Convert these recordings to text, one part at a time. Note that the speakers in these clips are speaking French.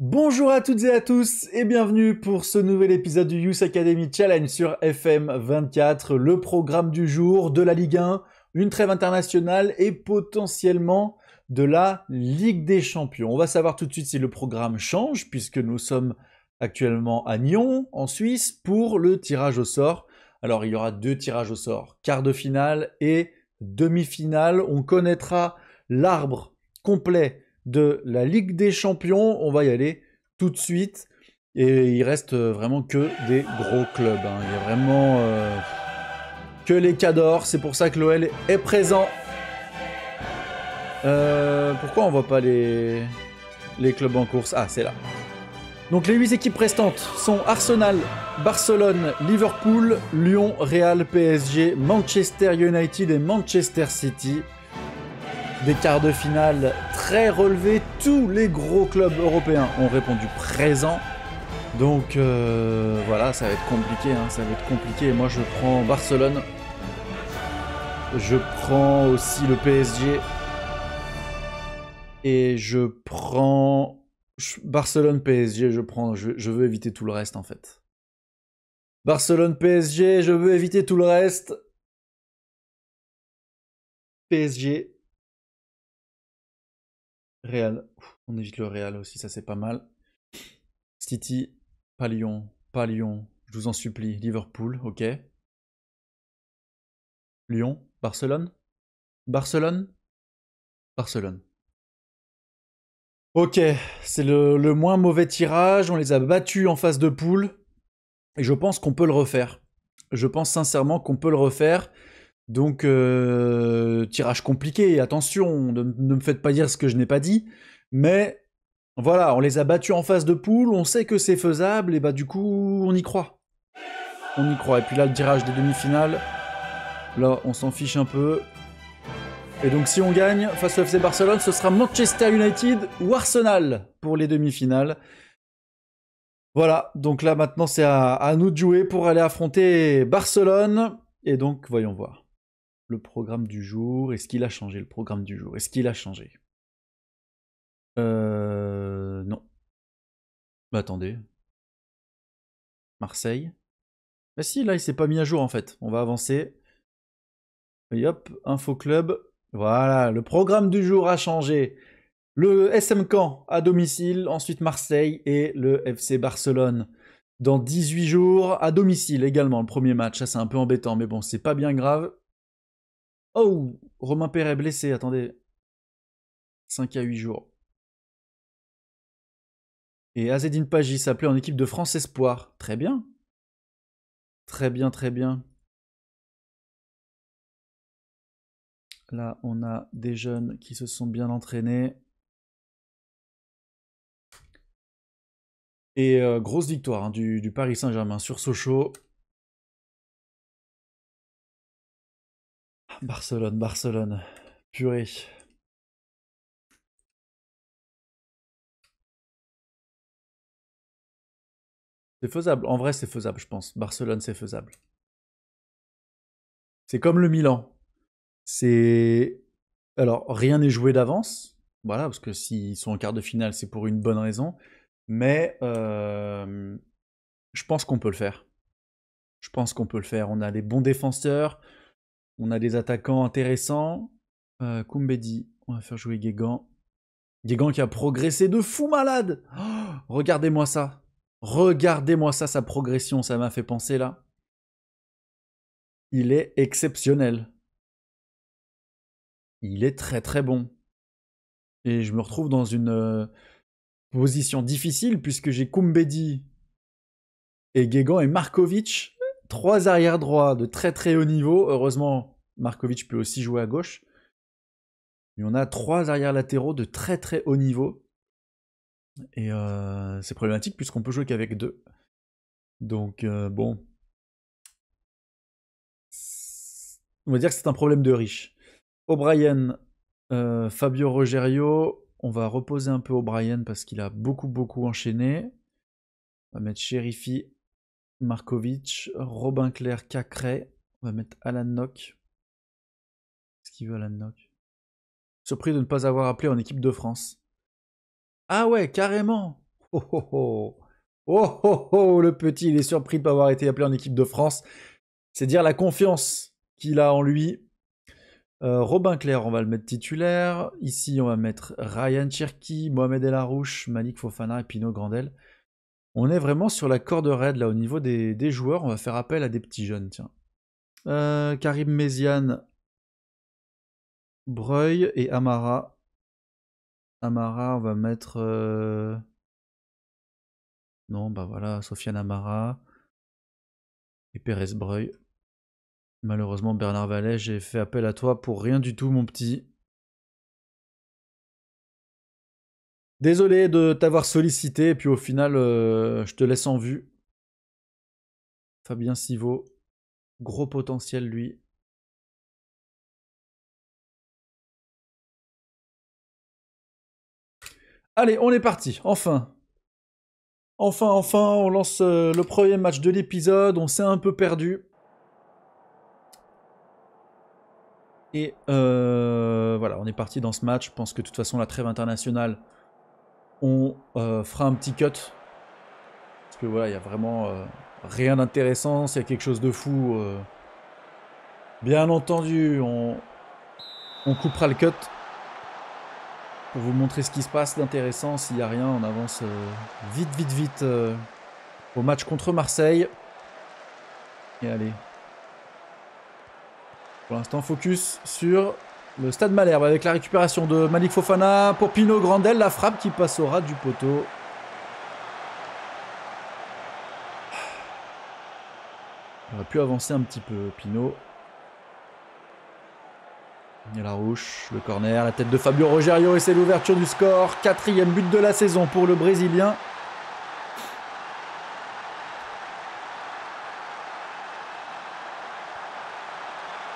Bonjour à toutes et à tous et bienvenue pour ce nouvel épisode du Youth Academy Challenge sur FM24, le programme du jour de la Ligue 1, une trêve internationale et potentiellement de la Ligue des Champions. On va savoir tout de suite si le programme change puisque nous sommes actuellement à Nyon, en Suisse, pour le tirage au sort. Alors il y aura deux tirages au sort, quart de finale et demi-finale. On connaîtra l'arbre complet de la Ligue des Champions. On va y aller tout de suite. Et il reste vraiment que des gros clubs. Il y a vraiment que les cadors. C'est pour ça que l'OL est présent. Pourquoi on voit pas les clubs en course? Ah, c'est là. Donc les 8 équipes restantes sont Arsenal, Barcelone, Liverpool, Lyon, Real, PSG, Manchester United et Manchester City. Des quarts de finale très relevés. Tous les gros clubs européens ont répondu présent. Donc voilà, ça va être compliqué. Ça va être compliqué. Et moi, je prends Barcelone. Je prends aussi le PSG. Et je prends Barcelone-PSG. Je veux éviter tout le reste, en fait. Barcelone-PSG, je veux éviter tout le reste. PSG. Real. On évite le Real aussi, ça c'est pas mal. City, pas Lyon, pas Lyon. Je vous en supplie. Liverpool, ok. Lyon, Barcelone. Barcelone. Barcelone. Ok, c'est le moins mauvais tirage. On les a battus en phase de poule. Et je pense qu'on peut le refaire. Je pense sincèrement qu'on peut le refaire. Donc, tirage compliqué. Attention, ne me faites pas dire ce que je n'ai pas dit. Mais voilà, on les a battus en phase de poule. On sait que c'est faisable. Et bah, du coup, on y croit. On y croit. Et puis là, le tirage des demi-finales. Là, on s'en fiche un peu. Et donc, si on gagne face au FC Barcelone, ce sera Manchester United ou Arsenal pour les demi-finales. Voilà, donc là, maintenant, c'est à nous de jouer pour aller affronter Barcelone. Et donc, voyons voir. Le programme du jour. Est-ce qu'il a changé le programme du jour? Est-ce qu'il a changé? Non. Bah, attendez. Marseille. Bah si, là, il s'est pas mis à jour, en fait. On va avancer. Et hop, Info Club. Voilà, le programme du jour a changé. Le SM Caen à domicile, ensuite Marseille et le FC Barcelone dans 18 jours à domicile également, le premier match. Ça, c'est un peu embêtant, mais bon, c'est pas bien grave. Oh, Romain Perret blessé, attendez. 5 à 8 jours. Et Azedine Pagi s'appelait en équipe de France Espoir. Très bien. Très bien, très bien. Là, on a des jeunes qui se sont bien entraînés. Et grosse victoire du Paris Saint-Germain sur Sochaux. Barcelone, Barcelone. Purée. C'est faisable. En vrai, c'est faisable, je pense. Barcelone, c'est faisable. C'est comme le Milan. C'est. Alors, rien n'est joué d'avance. Voilà, parce que s'ils sont en quart de finale, c'est pour une bonne raison. Mais je pense qu'on peut le faire. Je pense qu'on peut le faire. On a des bons défenseurs. On a des attaquants intéressants. Koumbedi, on va faire jouer Guégan. Guégan qui a progressé de fou malade. Oh, regardez-moi ça. Regardez-moi ça, sa progression. Ça m'a fait penser là. Il est exceptionnel. Il est très très bon. Et je me retrouve dans une position difficile puisque j'ai Koumbedi et Guégan et Markovic, trois arrières droits de très très haut niveau. Heureusement, Markovic peut aussi jouer à gauche. Mais on a trois arrières latéraux de très très haut niveau. Et c'est problématique puisqu'on peut jouer qu'avec deux. Donc bon. On va dire que c'est un problème de riche. O'Brien, Fabio Rogerio. On va reposer un peu O'Brien parce qu'il a beaucoup enchaîné. On va mettre Cherifi, Markovic, Robin Clair, Cacré. On va mettre Alan Nock. Qu'est-ce qu'il veut Alan Nock? Surpris de ne pas avoir appelé en équipe de France. Ah ouais, carrément. Oh oh oh. Oh oh oh, le petit, il est surpris de ne pas avoir été appelé en équipe de France. C'est dire la confiance qu'il a en lui. Robin Clair, on va le mettre titulaire. Ici, on va mettre Ryan Cherki, Mohamed El Arouche, Malik Fofana et Pino Grandel. On est vraiment sur la corde raide là au niveau des joueurs. On va faire appel à des petits jeunes, tiens. Karim Méziane, Breuil et Amara. Amara, on va mettre... Non, bah voilà, Sofiane Amara et Pérez Breuil. Malheureusement, Bernard Vallet, j'ai fait appel à toi pour rien du tout, mon petit. Désolé de t'avoir sollicité, et puis au final, je te laisse en vue. Fabien Sivot, gros potentiel, lui. Allez, on est parti, enfin. Enfin, on lance le premier match de l'épisode, on s'est un peu perdu. Et voilà, on est parti dans ce match. Je pense que de toute façon, la trêve internationale, on fera un petit cut. Parce que voilà, il n'y a vraiment rien d'intéressant. S'il y a quelque chose de fou, bien entendu, on coupera le cut. Pour vous montrer ce qui se passe d'intéressant. S'il n'y a rien, on avance vite au match contre Marseille. Et allez. Pour l'instant, focus sur le Stade Malherbe avec la récupération de Malik Fofana pour Pino Grandel. La frappe qui passe au ras du poteau. Il aurait pu avancer un petit peu, Pino. Il y a la rouge, le corner, la tête de Fabio Rogerio et c'est l'ouverture du score. 4e but de la saison pour le Brésilien.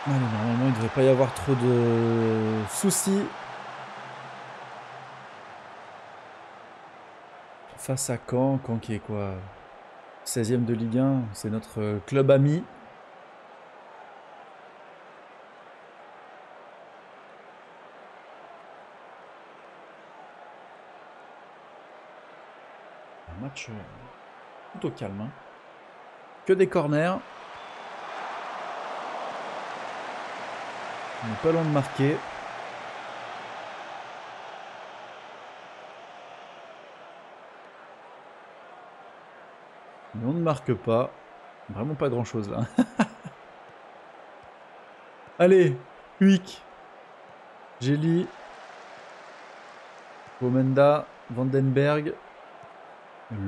Allez, normalement, il ne devrait pas y avoir trop de soucis. Face à Caen, Caen qui est quoi 16e de Ligue 1, c'est notre club ami. Un match plutôt calme. Hein. Que des corners. On n'est pas loin de marquer. Mais on ne marque pas. Vraiment pas grand chose là. Allez, Huick. Gély. Bomenda. Vandenberg.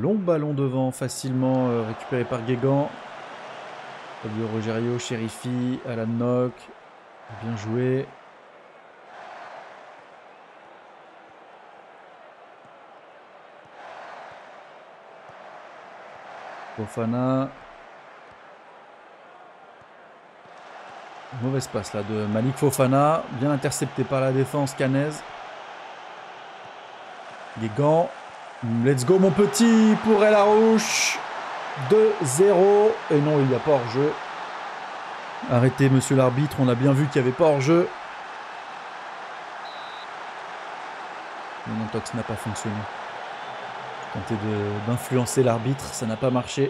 Long ballon devant, facilement récupéré par Guégan. Fabio Rogerio, Chérifi, Alan Nock. Bien joué. Fofana. Mauvaise passe là de Malik Fofana. Bien intercepté par la défense cannaise. Guégan. Let's go mon petit pour El Arouche. 2-0. Et non, il n'y a pas hors-jeu. Arrêtez monsieur l'arbitre, on a bien vu qu'il n'y avait pas hors-jeu. Le non-tox n'a pas fonctionné. J'ai tenté d'influencer l'arbitre, ça n'a pas marché.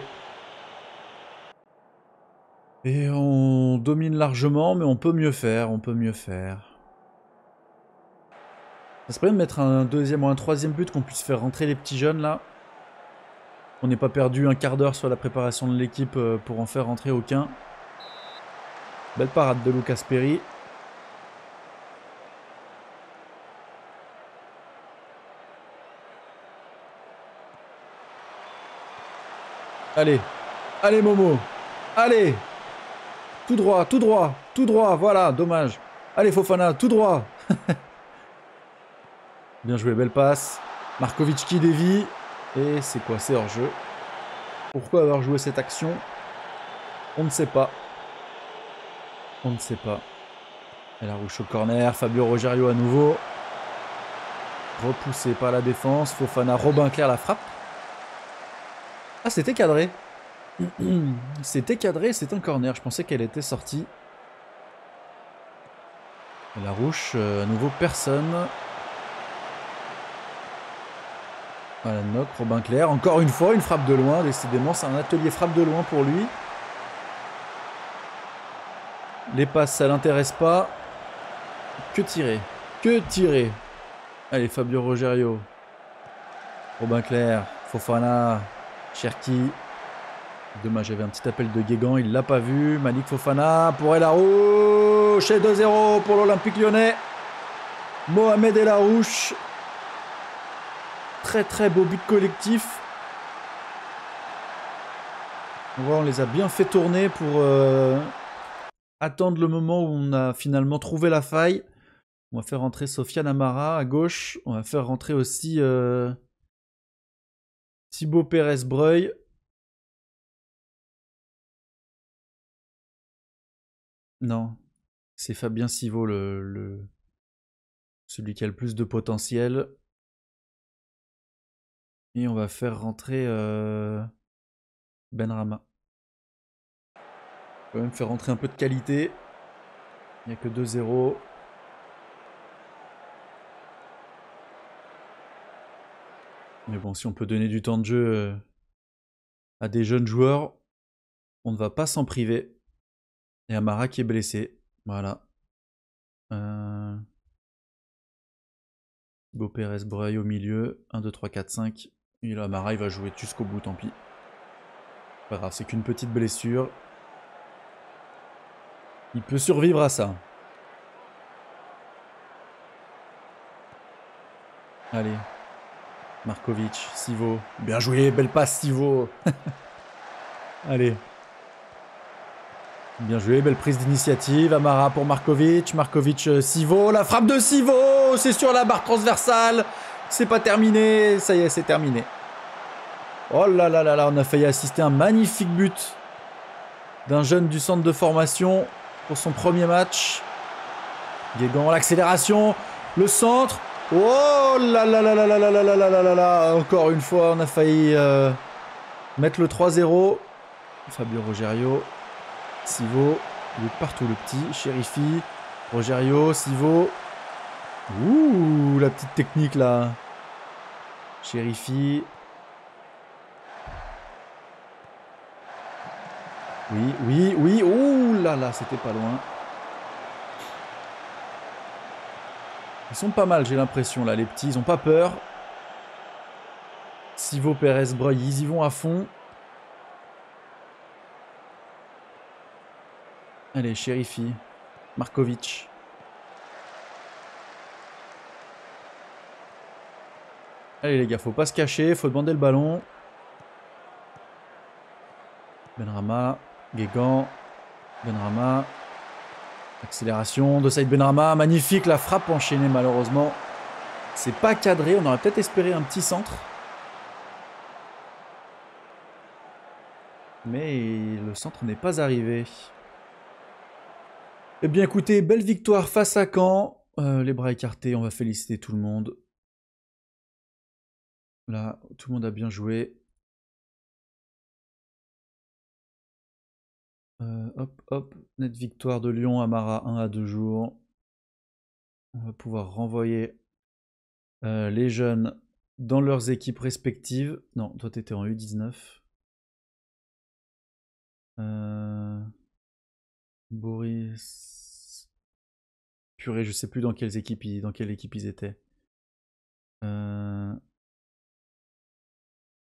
Et on domine largement, mais on peut mieux faire, Ça serait bien de mettre un deuxième ou un troisième but, qu'on puisse faire rentrer les petits jeunes là. On n'est pas perdu un quart d'heure sur la préparation de l'équipe pour en faire rentrer aucun. Belle parade de Lucas Perry. Allez, allez Momo, allez. Tout droit, voilà, dommage. Allez Fofana, tout droit. Bien joué, belle passe. Markovic qui dévie. Et c'est quoi? C'est hors-jeu. Pourquoi avoir joué cette action? On ne sait pas. On ne sait pas. Et la rouge au corner. Fabio Rogerio à nouveau. Repoussé par la défense. Fofana, Robin Clair la frappe. Ah, c'était cadré. C'était cadré, c'est un corner. Je pensais qu'elle était sortie. Et la rouge, à nouveau personne. Alan Nock, Robin Clair, encore une fois, une frappe de loin. Décidément, c'est un atelier frappe de loin pour lui. Les passes, ça l'intéresse pas. Que tirer. Que tirer. Allez, Fabio Rogerio. Robin Clair, Fofana, Cherki. Dommage, j'avais un petit appel de Guégan, il l'a pas vu. Malik Fofana pour El Arouche. 2-0 pour l'Olympique Lyonnais. Mohamed El Arouche. Très très beau but collectif. On voit, on les a bien fait tourner pour attendre le moment où on a finalement trouvé la faille. On va faire rentrer Sofiane Amara à gauche. On va faire rentrer aussi Thibaut Pérez-Breuil. Non, c'est Fabien Civaux celui qui a le plus de potentiel. Et on va faire rentrer Benrahma. On va quand même faire rentrer un peu de qualité. Il n'y a que 2-0. Mais bon, si on peut donner du temps de jeu à des jeunes joueurs, on ne va pas s'en priver. Et Amara qui est blessé. Voilà. Beau Pérez Breuil au milieu. 1, 2, 3, 4, 5. Et là, Amara, il va jouer jusqu'au bout, tant pis. Pas grave, c'est qu'une petite blessure. Il peut survivre à ça. Allez. Markovic, Sivo. Bien joué, belle passe, Sivo. Allez. Bien joué, belle prise d'initiative. Amara pour Markovic. Markovic, Sivo. La frappe de Sivo. C'est sur la barre transversale. C'est pas terminé. Ça y est, c'est terminé. Oh là là là là, on a failli assister à un magnifique but d'un jeune du centre de formation pour son premier match. Guégan, l'accélération. Le centre. Oh là là là là là là là là là là là. Encore une fois, on a failli mettre le 3-0. Fabio Rogerio. Sivo, il est partout le petit. Chérifi, Rogerio, Sivo. Ouh, la petite technique là. Chérifi. Oui, oui, oui. Ouh là là, c'était pas loin. Ils sont pas mal, j'ai l'impression là, les petits. Ils ont pas peur. Sivo, Pérez, Breuil, ils y vont à fond. Allez, Chérifi. Markovic. Allez les gars, faut pas se cacher, faut demander le ballon. Benrahma, Guégan, Benrahma. Accélération de Saïd Benrahma, magnifique, la frappe enchaînée malheureusement. C'est pas cadré, on aurait peut-être espéré un petit centre. Mais le centre n'est pas arrivé. Eh bien écoutez, belle victoire face à Caen. Les bras écartés, on va féliciter tout le monde. Là, tout le monde a bien joué. Hop, hop, nette victoire de Lyon, Amara 1 à 2 jours. On va pouvoir renvoyer les jeunes dans leurs équipes respectives. Non, toi t'étais en U19. Boris... Purée, je sais plus dans quelle équipe ils étaient.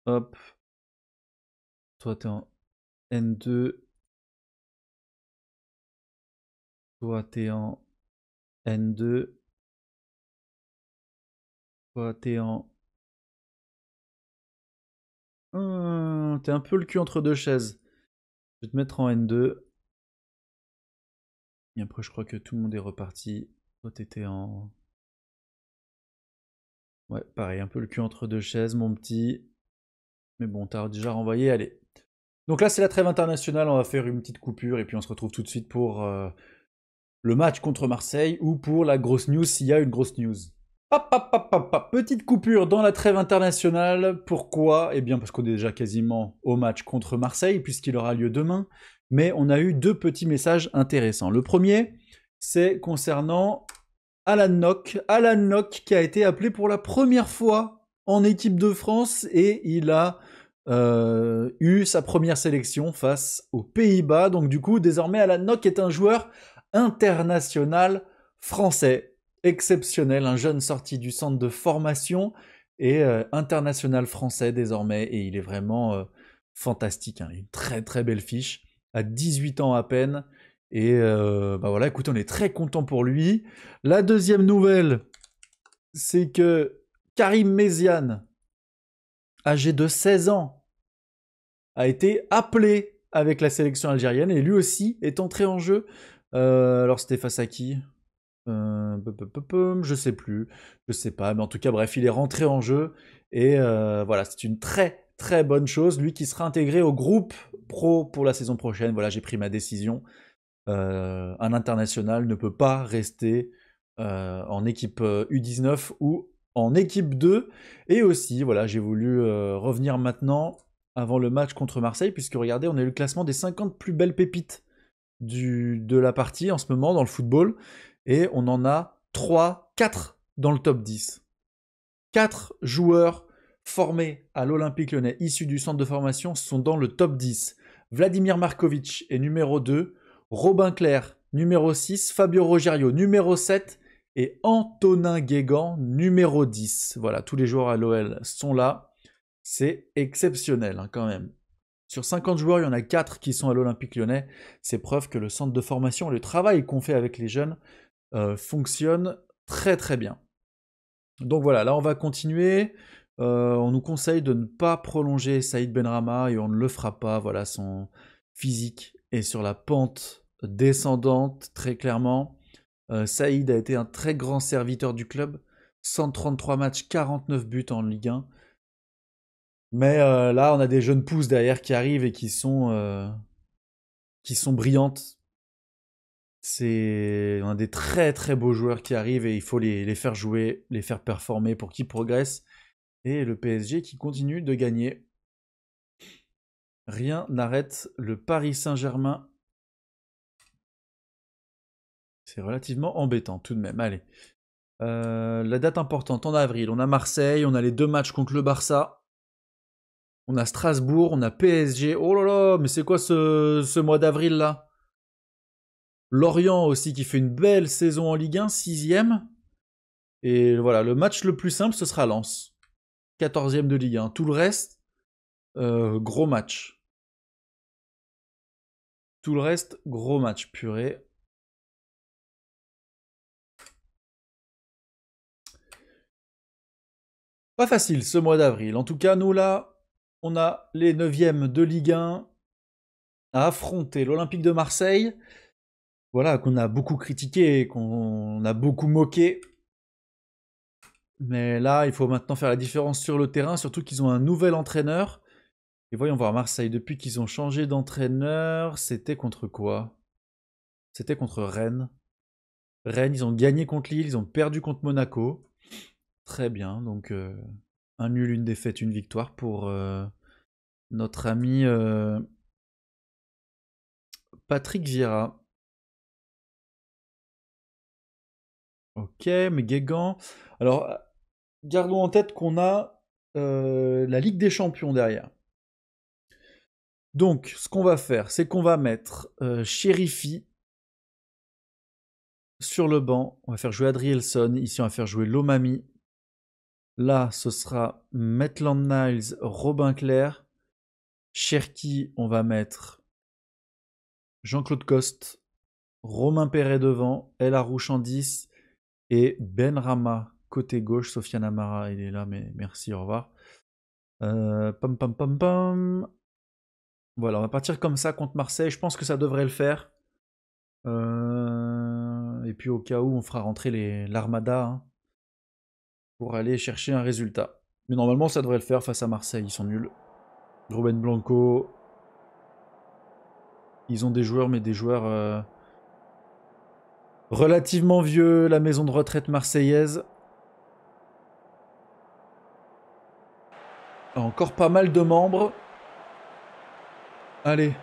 Hop. Toi t'es en N2. Toi t'es en N2. Toi t'es en... t'es un peu le cul entre deux chaises. Je vais te mettre en N2. Et après je crois que tout le monde est reparti. Toi t'étais en... Ouais, pareil, un peu le cul entre deux chaises, mon petit. Mais bon, t'as déjà renvoyé, allez. Donc là, c'est la trêve internationale, on va faire une petite coupure et puis on se retrouve tout de suite pour le match contre Marseille ou pour la grosse news s'il y a une grosse news. Hop, hop, hop, hop, hop. Petite coupure dans la trêve internationale. Pourquoi? Eh bien parce qu'on est déjà quasiment au match contre Marseille puisqu'il aura lieu demain. Mais on a eu deux petits messages intéressants. Le premier, c'est concernant Alan Nock. Alan Nock qui a été appelé pour la première fois en équipe de France et il a eu sa première sélection face aux Pays-Bas. Donc du coup, désormais, Alan Nock est un joueur international français, exceptionnel, un jeune sorti du centre de formation et international français désormais. Et il est vraiment fantastique, hein. Une très très belle fiche, à 18 ans à peine. Et bah voilà, écoute, on est très content pour lui. La deuxième nouvelle, c'est que Karim Méziane, âgé de 16 ans, a été appelé avec la sélection algérienne et lui aussi est entré en jeu. Alors c'était face à qui? Je sais plus, je sais pas, mais en tout cas bref, il est rentré en jeu et voilà, c'est une très très bonne chose. Lui qui sera intégré au groupe pro pour la saison prochaine. Voilà, j'ai pris ma décision. Un international ne peut pas rester en équipe U19 ou en équipe 2. Et aussi, voilà, j'ai voulu revenir maintenant avant le match contre Marseille, puisque regardez, on a eu le classement des 50 plus belles pépites de la partie en ce moment dans le football, et on en a 4 dans le top 10. 4 joueurs formés à l'Olympique Lyonnais, issus du centre de formation, sont dans le top 10. Vladimir Markovic est numéro 2, Robin Clerc, numéro 6, Fabio Rogerio, numéro 7, et Antonin Guégan, numéro 10. Voilà, tous les joueurs à l'OL sont là. C'est exceptionnel, hein, quand même. Sur 50 joueurs, il y en a 4 qui sont à l'Olympique Lyonnais. C'est preuve que le centre de formation, le travail qu'on fait avec les jeunes, fonctionne très très bien. Donc voilà, là on va continuer. On nous conseille de ne pas prolonger Saïd Benrahma et on ne le fera pas. Voilà, son physique est sur la pente descendante, très clairement. Saïd a été un très grand serviteur du club. 133 matchs, 49 buts en Ligue 1. Mais là, on a des jeunes pousses derrière qui arrivent et qui sont brillantes. On a des très très beaux joueurs qui arrivent et il faut les faire jouer, les faire performer pour qu'ils progressent. Et le PSG qui continue de gagner. Rien n'arrête le Paris Saint-Germain. C'est relativement embêtant tout de même. Allez. La date importante en avril, on a Marseille, on a les 2 matchs contre le Barça. On a Strasbourg, on a PSG. Oh là là, mais c'est quoi ce mois d'avril là? Lorient aussi qui fait une belle saison en Ligue 1, 6ème. Et voilà, le match le plus simple, ce sera Lens. 14ème de Ligue 1. Tout le reste, gros match. Tout le reste, gros match, purée. Pas facile ce mois d'avril. En tout cas, nous là, on a les 9e de Ligue 1 à affronter l'Olympique de Marseille. Voilà, qu'on a beaucoup critiqué, qu'on a beaucoup moqué. Mais là, il faut maintenant faire la différence sur le terrain, surtout qu'ils ont un nouvel entraîneur. Et voyons voir Marseille, depuis qu'ils ont changé d'entraîneur, c'était contre quoi? C'était contre Rennes. Rennes, ils ont gagné contre Lille, ils ont perdu contre Monaco. Très bien, donc un nul, une défaite, une victoire pour notre ami Patrick Vieira. Ok, mais Guégan. Alors, gardons en tête qu'on a la Ligue des Champions derrière. Donc, ce qu'on va faire, c'est qu'on va mettre Chérifi sur le banc. On va faire jouer Adrielson. Ici, on va faire jouer Lomami. Là, ce sera Maitland Niles, Robin Clerc. Cherki, on va mettre Jean-Claude Coste, Romain Perret devant, El Harouche en 10 et Benrahma côté gauche. Sofiane Amara, il est là, mais merci, au revoir. Pam pam pam pam. Voilà, on va partir comme ça contre Marseille. Je pense que ça devrait le faire. Et puis au cas où, on fera rentrer l'Armada, hein, pour aller chercher un résultat. Mais normalement, ça devrait le faire face à Marseille. Ils sont nuls. Ruben Blanco. Ils ont des joueurs, mais des joueurs relativement vieux. La maison de retraite marseillaise. Encore pas mal de membres. Allez.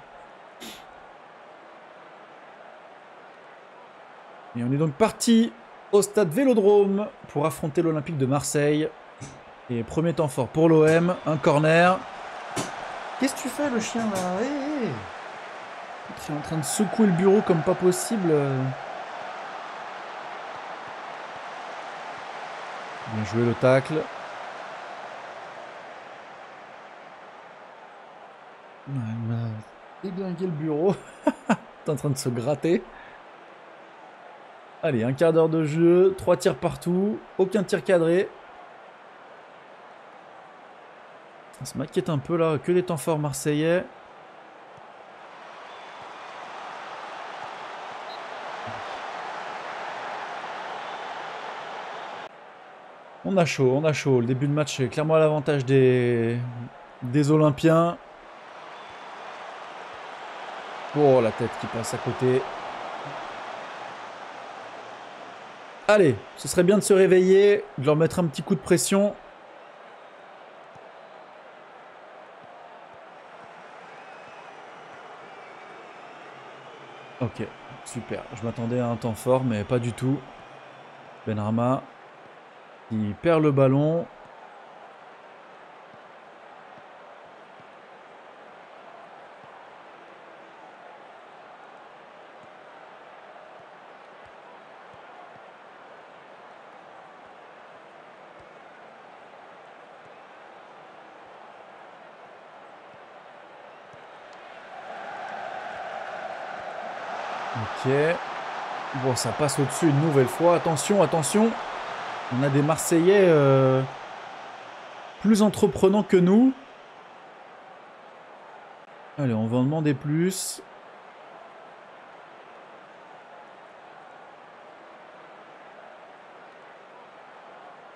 Et on est donc parti au stade Vélodrome pour affronter l'Olympique de Marseille. Et premier temps fort pour l'OM, un corner. Qu'est-ce que tu fais le chien là? Tu es en train de secouer le bureau comme pas possible. Bien joué le tacle. Il m'a déglingué le bureau. T'es en train de se gratter. Allez, un quart d'heure de jeu, 3 tirs partout, aucun tir cadré. Ça m'inquiète un peu là, que des temps forts marseillais. On a chaud, on a chaud. Le début de match est clairement à l'avantage des Olympiens. Oh, la tête qui passe à côté. Allez, ce serait bien de se réveiller, de leur mettre un petit coup de pression. Ok, super. Je m'attendais à un temps fort, mais pas du tout. Benrahma, qui perd le ballon. Ok. Bon, ça passe au-dessus une nouvelle fois. Attention, attention. On a des Marseillais plus entreprenants que nous. Allez, on va en demander plus.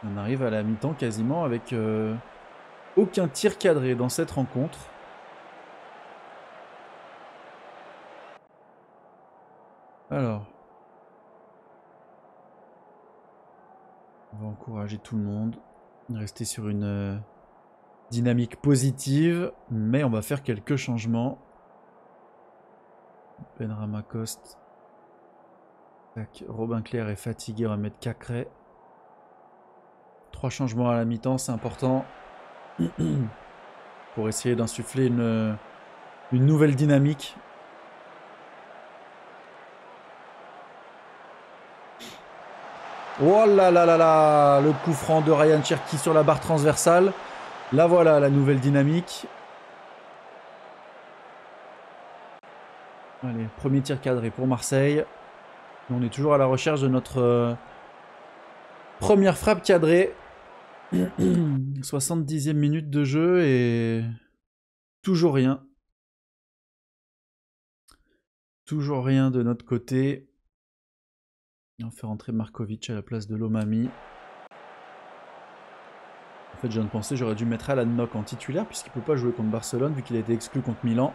On arrive à la mi-temps quasiment avec aucun tir cadré dans cette rencontre. Alors. On va encourager tout le monde. Rester sur une dynamique positive. Mais on va faire quelques changements. Benrahma Coste. Robin Clair est fatigué, on va mettre Cacré. 3 changements à la mi-temps, c'est important. Pour essayer d'insuffler une nouvelle dynamique. Oh là là là là, le coup franc de Ryan Cherki sur la barre transversale. Là voilà la nouvelle dynamique. Allez, premier tir cadré pour Marseille. On est toujours à la recherche de notre première frappe cadrée. 70e minute de jeu et toujours rien. Toujours rien de notre côté. On fait rentrer Markovic à la place de Lomami. En fait, je viens de penser, j'aurais dû mettre Alan Nock en titulaire puisqu'il ne peut pas jouer contre Barcelone vu qu'il a été exclu contre Milan.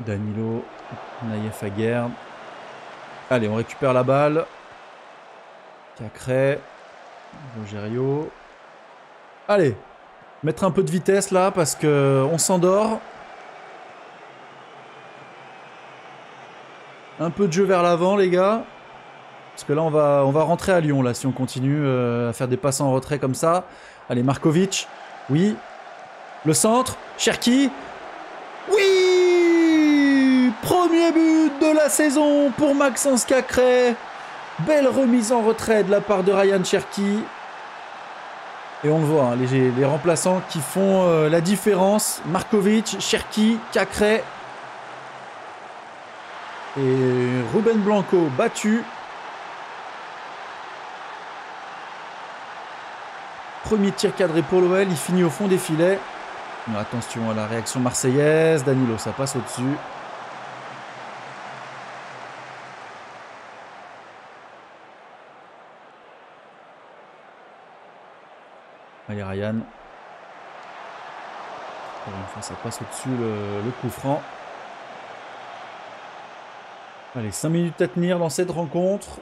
Danilo, Naïef Aguerd. Allez, on récupère la balle. Cacré, Rogerio. Allez, mettre un peu de vitesse là parce qu'on s'endort. Un peu de jeu vers l'avant les gars. Parce que là on va rentrer à Lyon là si on continue à faire des passes en retrait comme ça. Allez, Markovic. Oui. Le centre. Cherki. Oui. Premier but de la saison pour Maxence Cacré. Belle remise en retrait de la part de Ryan Cherki. Et on le voit, hein, les remplaçants qui font la différence. Markovic, Cherki, Cacré. Et Ruben Blanco battu. Premier tir cadré pour l'OL, il finit au fond des filets. Mais attention à la réaction marseillaise. Danilo, ça passe au-dessus. Allez Ryan. Encore une fois, ça passe au-dessus le coup franc. Allez, 5 minutes à tenir dans cette rencontre.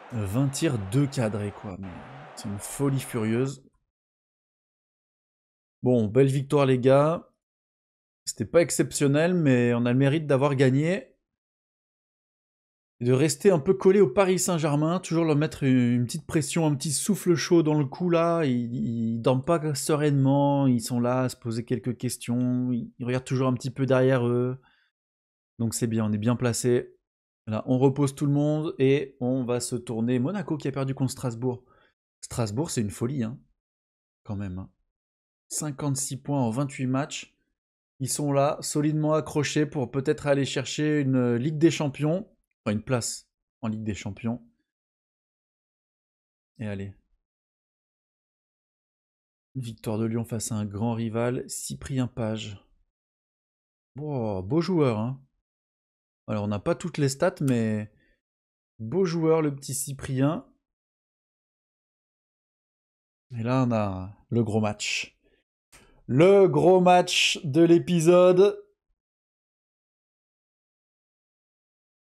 « 20 tirs, 2 cadrés, quoi. C'est une folie furieuse. Bon, belle victoire, les gars. C'était pas exceptionnel, mais on a le mérite d'avoir gagné. Et de rester un peu collé au Paris Saint-Germain, toujours leur mettre une petite pression, un petit souffle chaud dans le cou là. Ils dorment pas sereinement, ils sont là à se poser quelques questions, ils regardent toujours un petit peu derrière eux. Donc c'est bien, on est bien placé. Là, on repose tout le monde et on va se tourner. Monaco qui a perdu contre Strasbourg. Strasbourg, c'est une folie, hein, quand même. Hein. 56 points en 28 matchs. Ils sont là, solidement accrochés pour peut-être aller chercher une Ligue des Champions. Enfin, une place en Ligue des Champions. Et allez. Une victoire de Lyon face à un grand rival, Cyprien Page. Oh, beau joueur, hein. Alors, on n'a pas toutes les stats, mais beau joueur, le petit Cyprien. Et là, on a le gros match. Le gros match de l'épisode.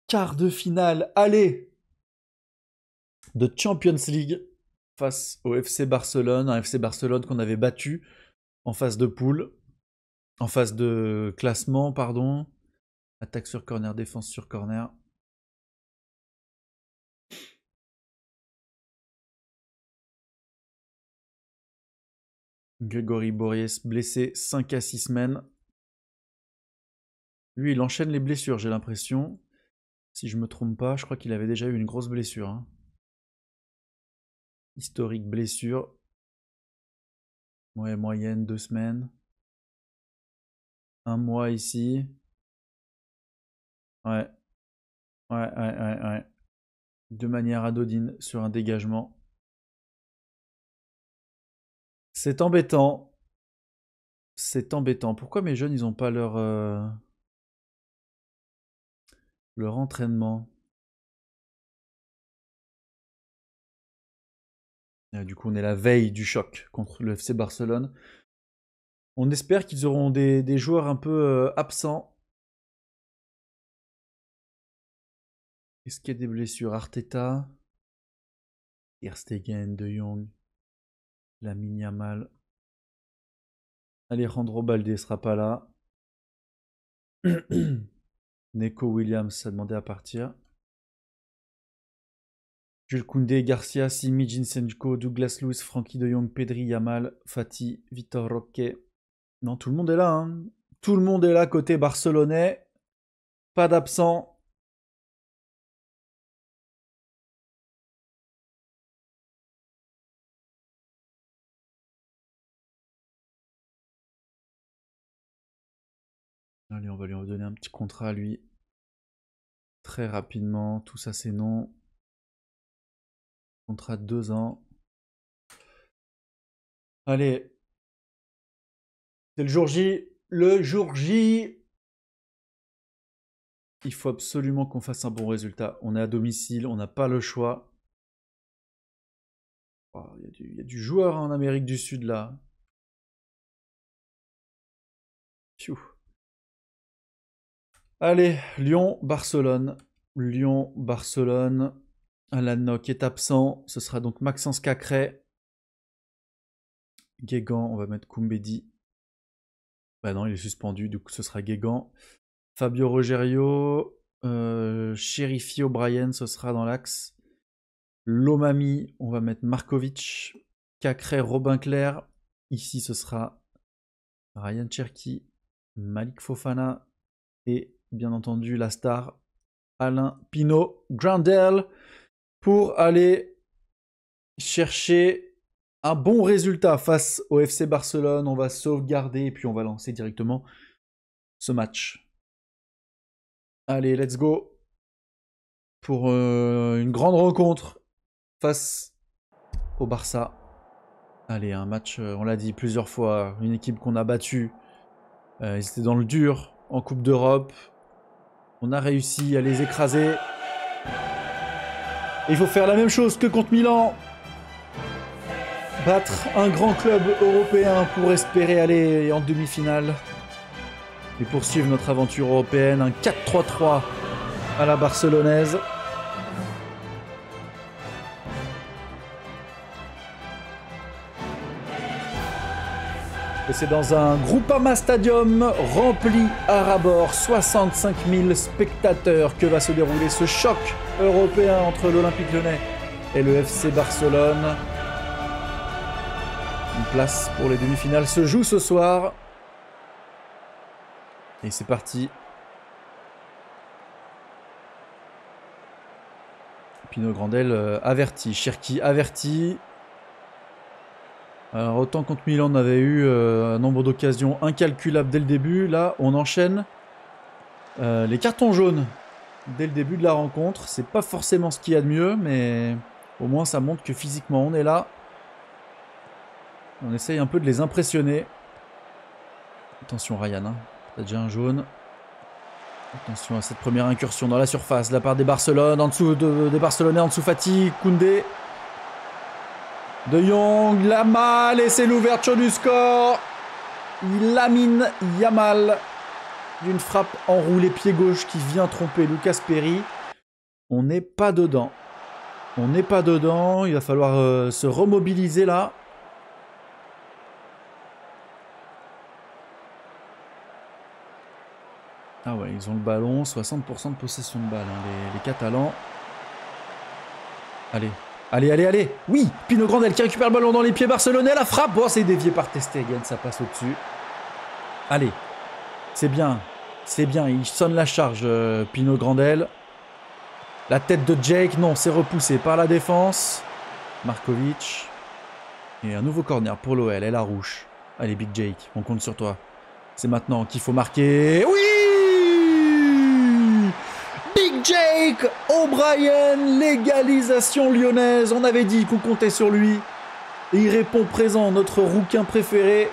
Quart de finale, allez, de Champions League face au FC Barcelone. Un FC Barcelone qu'on avait battu en phase de poule. En phase de classement, pardon. Attaque sur corner, défense sur corner. Grégory Bories blessé 5 à 6 semaines. Lui, il enchaîne les blessures, j'ai l'impression. Si je me trompe pas, je crois qu'il avait déjà eu une grosse blessure. Hein. Historique blessure. Ouais, moyenne 2 semaines. 1 mois ici. Ouais. Ouais. De manière anodine sur un dégagement. C'est embêtant. C'est embêtant. Pourquoi mes jeunes, ils ont pas leur entraînement? Du coup, on est la veille du choc contre le FC Barcelone. On espère qu'ils auront des joueurs un peu absents. Est-ce qu'il y a des blessures? Arteta, Ter Stegen, De Jong, Lamine Yamal. Alejandro Balde sera pas là. Neko Williams a demandé à partir. Jules Koundé, Garcia, Simi, Zinchenko, Douglas Luiz, Frankie De Jong, Pedri, Yamal, Fati, Vitor Roque. Non, tout le monde est là. Hein. Tout le monde est là côté barcelonais. Pas d'absent. Allez, on va lui redonner un petit contrat à lui. Très rapidement. Tout ça, c'est non. Contrat de 2 ans. Allez. C'est le jour J. Le jour J. Il faut absolument qu'on fasse un bon résultat. On est à domicile, on n'a pas le choix. Oh, il y a du joueur en Amérique du Sud là. Pfiou. Allez, Lyon-Barcelone. Lyon-Barcelone. Alan Nock est absent. Ce sera donc Maxence Cacré. Guégan, on va mettre Koumbedi. Bah non, il est suspendu, du coup ce sera Guégan. Fabio Rogerio. Chérifi O'Brien, ce sera dans l'axe. Lomami, on va mettre Markovic. Cacré, Robin Clair. Ici, ce sera Ryan Cherki, Malik Fofana et bien entendu la star Alain Pinot Grandel pour aller chercher un bon résultat face au FC Barcelone. On va sauvegarder et puis on va lancer directement ce match. Allez, let's go pour une grande rencontre face au Barça. Allez, un match, on l'a dit plusieurs fois, une équipe qu'on a battue. Ils étaient dans le dur en Coupe d'Europe. On a réussi à les écraser. Et il faut faire la même chose que contre Milan. Battre un grand club européen pour espérer aller en demi-finale. Et poursuivre notre aventure européenne. Un 4-3-3 à la barcelonaise. Et c'est dans un Groupama Stadium rempli à ras-bord, 65 000 spectateurs, que va se dérouler ce choc européen entre l'Olympique Lyonnais et le FC Barcelone. Une place pour les demi-finales se joue ce soir. Et c'est parti. Pino Grandel averti, Cherki averti. Alors autant contre Milan on avait eu un nombre d'occasions incalculable dès le début, là on enchaîne les cartons jaunes dès le début de la rencontre. C'est pas forcément ce qu'il y a de mieux, mais au moins ça montre que physiquement on est là. On essaye un peu de les impressionner. Attention Ryan, hein. T'as déjà un jaune. Attention à cette première incursion dans la surface de la part des Barcelone, en dessous des Barcelonais, en dessous Fati, Koundé. De Jong, Yamal, et c'est l'ouverture du score. Lamine Yamal d'une frappe enroulée pied gauche qui vient tromper Lucas Perry. On n'est pas dedans. On n'est pas dedans. Il va falloir se remobiliser là. Ah ouais, ils ont le ballon. 60% de possession de balle, hein, les Catalans. Allez. Allez, allez, allez. Oui, Pino Grandel qui récupère le ballon dans les pieds barcelonais. La frappe. Oh, c'est dévié par Ter Stegen. Ça passe au-dessus. Allez. C'est bien. C'est bien. Il sonne la charge, Pino Grandel. La tête de Jake. Non, c'est repoussé par la défense. Markovic. Et un nouveau corner pour l'OL. El Arouche. Allez, Big Jake. On compte sur toi. C'est maintenant qu'il faut marquer. Oui! Big Jake O'Brien, l'égalisation lyonnaise. On avait dit qu'on comptait sur lui. Et il répond présent, notre rouquin préféré.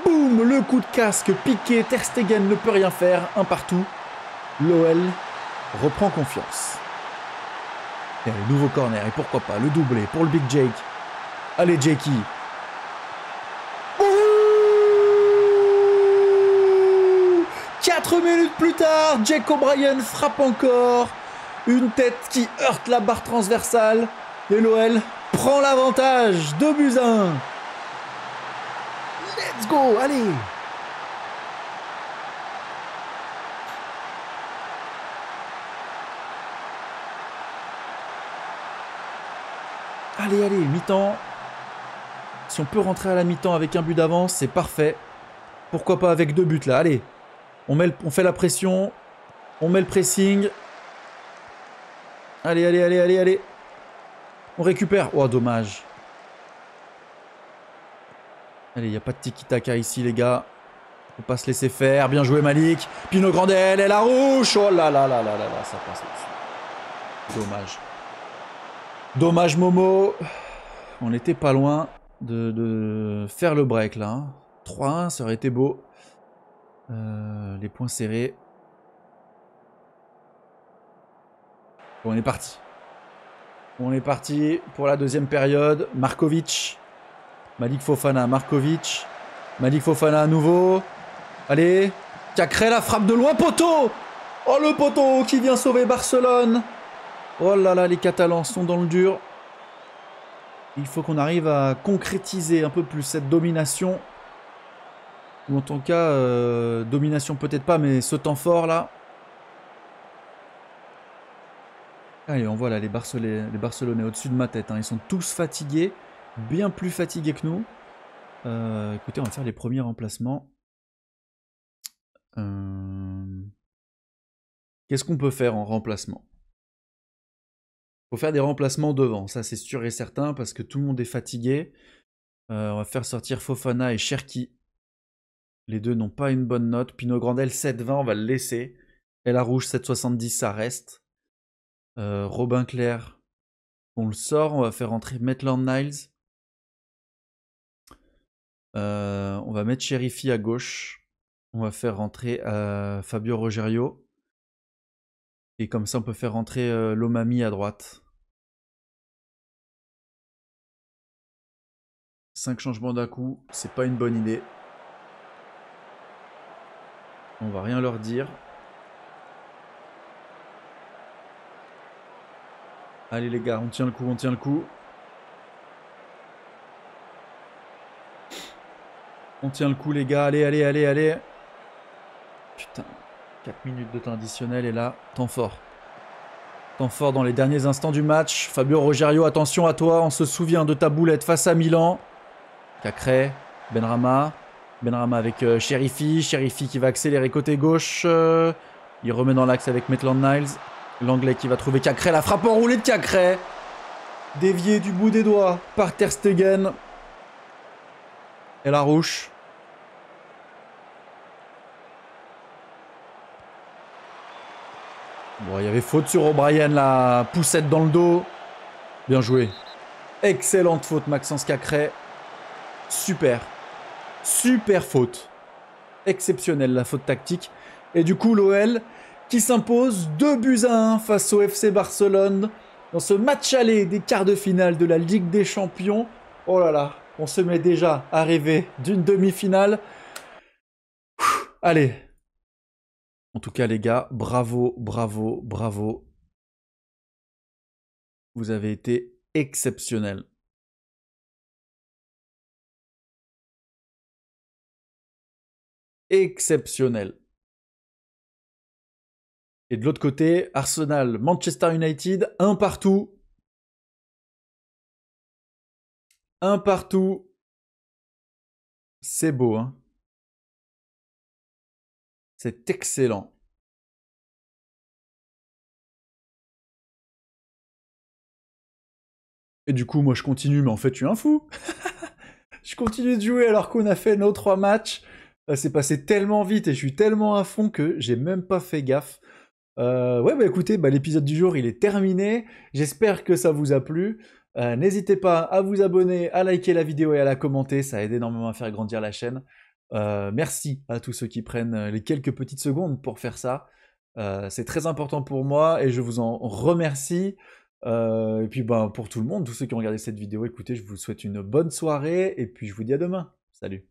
Boum, le coup de casque piqué. Ter Stegen ne peut rien faire. Un partout. L'OL reprend confiance. Et le nouveau corner. Et pourquoi pas le doublé pour le Big Jake. Allez, Jakey. 4 minutes plus tard, Jake O'Brien frappe encore. Une tête qui heurte la barre transversale. Et l'OL prend l'avantage. 2-1. Let's go, allez. Allez, allez, mi-temps. Si on peut rentrer à la mi-temps avec un but d'avance, c'est parfait. Pourquoi pas avec 2 buts là, allez. On fait la pression. On met le pressing. Allez, allez, allez, allez, allez. On récupère. Oh, dommage. Allez, il n'y a pas de tiki-taka ici, les gars. Faut pas se laisser faire. Bien joué, Malik. Pino Grandel et la rouge. Oh là là là là là là, ça passe dessus. Dommage. Dommage, Momo. On n'était pas loin de faire le break, là. Hein. 3-1, ça aurait été beau. Les points serrés. Bon, on est parti. On est parti pour la deuxième période. Markovic. Malik Fofana, Markovic. Malik Fofana à nouveau. Allez. Cacré, la frappe de loin, poteau. Oh, le poteau qui vient sauver Barcelone. Oh là là, les Catalans sont dans le dur. Il faut qu'on arrive à concrétiser un peu plus cette domination. Ou en tout cas, domination peut-être pas, mais ce temps fort là. Allez, on voit là les Barcelonais au-dessus de ma tête. Hein. Ils sont tous fatigués, bien plus fatigués que nous. Écoutez, on va faire les premiers remplacements. Qu'est-ce qu'on peut faire en remplacement? Il faut faire des remplacements devant, ça c'est sûr et certain, parce que tout le monde est fatigué. On va faire sortir Fofana et Cherki. Les deux n'ont pas une bonne note. Pino Grandel 7,20, on va le laisser. El Arouche 7,70, ça reste. Robin Clair, on le sort. On va faire entrer Maitland-Niles. On va mettre Cherifi à gauche. On va faire rentrer Fabio Rogerio. Et comme ça, on peut faire rentrer Lomami à droite. 5 changements d'un coup, c'est pas une bonne idée. On va rien leur dire. Allez les gars, on tient le coup, on tient le coup. On tient le coup, les gars. Allez, allez, allez, allez. Putain. 4 minutes de temps additionnel et là, temps fort. Temps fort dans les derniers instants du match. Fabio Rogerio, attention à toi. On se souvient de ta boulette face à Milan. Cacré, Benrahma. Benrahma avec Cherifi. Cherifi qui va accélérer côté gauche. Il remet dans l'axe avec Maitland-Niles. L'anglais qui va trouver Cacré. La frappe enroulée de Cacré. Dévié du bout des doigts par Ter Stegen. Et la rouge. Bon, il y avait faute sur O'Brien, la poussette dans le dos. Bien joué. Excellente faute, Maxence Cacré. Super. Super faute. Exceptionnelle, la faute tactique. Et du coup, l'OL qui s'impose 2-1 face au FC Barcelone dans ce match aller des quarts de finale de la Ligue des Champions. Oh là là, on se met déjà à rêver d'une demi-finale. Allez. En tout cas, les gars, bravo, bravo, bravo. Vous avez été exceptionnels. Exceptionnel. Et de l'autre côté, Arsenal, Manchester United, 1 partout. 1 partout. C'est beau, hein. C'est excellent. Et du coup, moi je continue, mais en fait, je suis un fou. Je continue de jouer alors qu'on a fait nos 3 matchs. C'est passé tellement vite et je suis tellement à fond que j'ai même pas fait gaffe. Ouais, bah écoutez, l'épisode du jour il est terminé. J'espère que ça vous a plu. N'hésitez pas à vous abonner, à liker la vidéo et à la commenter. Ça aide énormément à faire grandir la chaîne. Merci à tous ceux qui prennent les quelques petites secondes pour faire ça. C'est très important pour moi et je vous en remercie. Et puis pour tout le monde, tous ceux qui ont regardé cette vidéo, écoutez, je vous souhaite une bonne soirée et puis je vous dis à demain. Salut.